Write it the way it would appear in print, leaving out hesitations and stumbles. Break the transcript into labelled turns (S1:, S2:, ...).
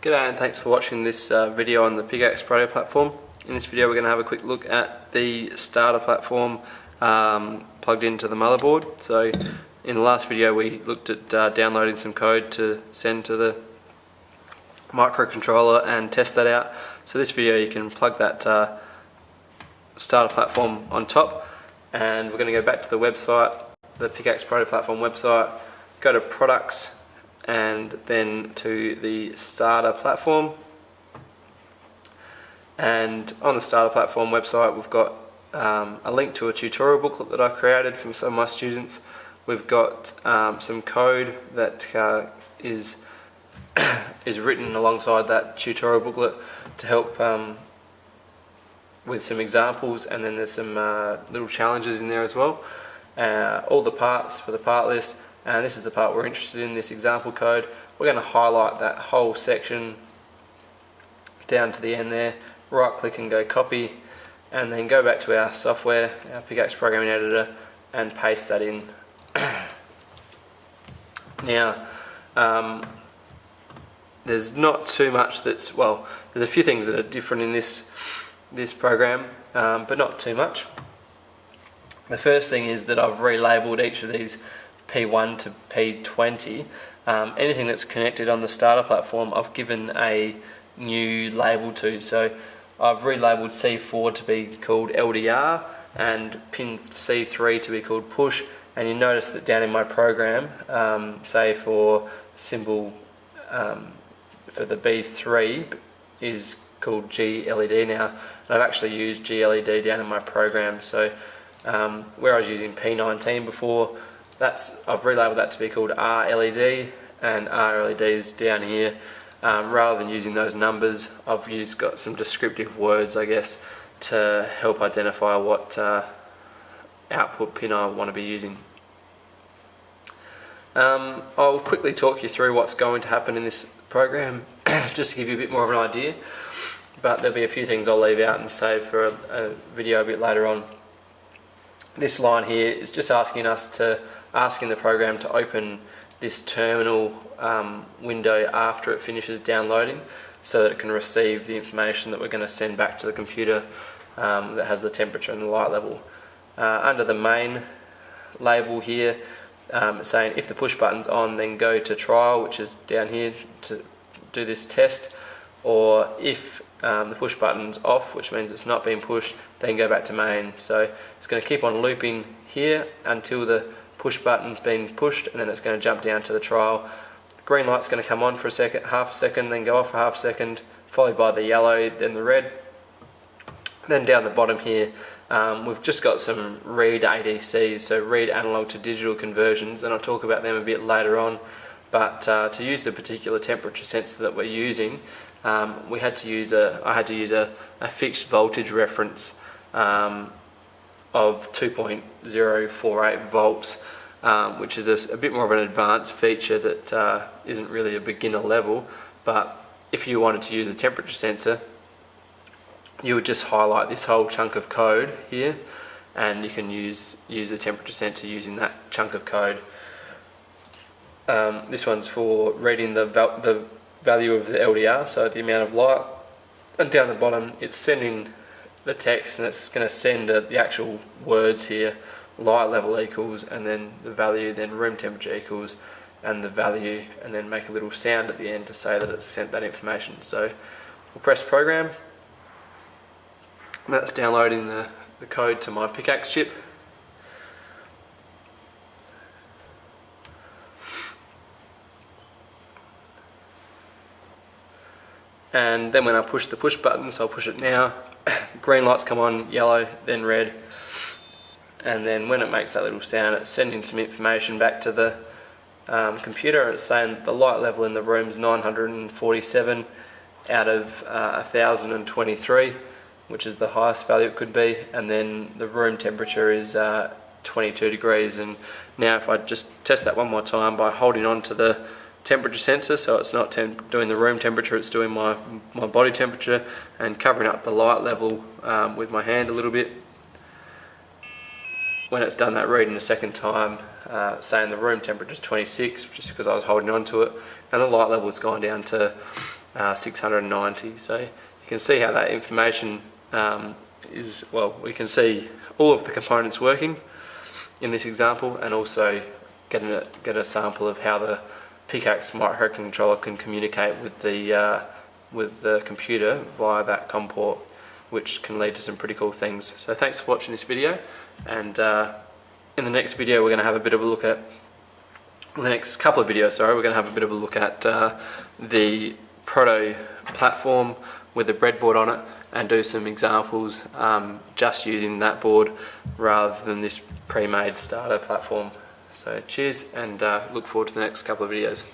S1: G'day and thanks for watching this video on the PicaxeProtoPlatform. In this video we're going to have a quick look at the starter platform plugged into the motherboard. So in the last video we looked at downloading some code to send to the microcontroller and test that out. So this video you can plug that starter platform on top, and we're going to go back to the website, the PicaxeProtoPlatform website, go to products and then to the starter platform. And on the starter platform website we've got a link to a tutorial booklet that I created for some of my students. We've got some code that is written alongside that tutorial booklet to help with some examples, and then there's some little challenges in there as well. All the parts for the part list, and this is the part we're interested in, this example code. We're going to highlight that whole section down to the end there, right click and go copy, and then go back to our software, our Pickaxe programming editor, and paste that in. Now there's not too much that's, well, there's a few things that are different in this program, but not too much. The first thing is that I've relabeled each of these P1 to P20. Anything that's connected on the starter platform I've given a new label to. So I've relabeled C4 to be called LDR and pin C3 to be called push, and you notice that down in my program, say for symbol for the B3 is called GLED now, and I've actually used GLED down in my program. So where I was using P19 before, I've relabeled that to be called RLED, and RLED is down here. Rather than using those numbers, I've got some descriptive words, I guess, to help identify what output pin I want to be using. I'll quickly talk you through what's going to happen in this program just to give you a bit more of an idea, but there'll be a few things I'll leave out and save for a video a bit later on. This line here is just asking the program to open this terminal window after it finishes downloading, so that it can receive the information that we're going to send back to the computer that has the temperature and the light level. Under the main label here, it's saying if the push button's on, then go to trial, which is down here to do this test, or if the push button's off, which means it's not being pushed, then go back to main. So it's going to keep on looping here until the push button's been pushed, and then it's going to jump down to the trial. The green light's going to come on for a second, half a second, then go off for half a second, followed by the yellow, then the red. Then down the bottom here, we've just got some read ADCs, so read analog to digital conversions, and I'll talk about them a bit later on. But to use the particular temperature sensor that we're using, I had to use a fixed voltage reference of 2.048 volts, which is a bit more of an advanced feature that isn't really a beginner level. But if you wanted to use a temperature sensor, you would just highlight this whole chunk of code here, and you can use the temperature sensor using that chunk of code. This one's for reading the value of the LDR, so the amount of light, and down the bottom it's sending the text, and it's going to send the actual words here, light level equals, and then the value, then room temperature equals, and the value, and then make a little sound at the end to say that it's sent that information. So we'll press program, and that's downloading the code to my Pickaxe chip. And then when I push the push button, so I'll push it now, green lights come on, yellow, then red, and then when it makes that little sound, it's sending some information back to the computer, and it's saying the light level in the room is 947 out of 1023, which is the highest value it could be, and then the room temperature is 22 degrees. And now if I just test that one more time by holding on to the temperature sensor, so it's not doing the room temperature, it's doing my body temperature, and covering up the light level with my hand a little bit. When it's done that reading a second time, saying the room temperature is 26, just because I was holding on to it, and the light level has gone down to 690. So you can see how that information we can see all of the components working in this example, and also get a sample of how the Picaxe microcontroller can communicate with the computer via that COM port, which can lead to some pretty cool things. So thanks for watching this video, and in the next video we're going to have a bit of a look at, the next couple of videos, sorry, we're going to have a bit of a look at the Proto platform with the breadboard on it, and do some examples just using that board rather than this pre-made starter platform. So cheers, and look forward to the next couple of videos.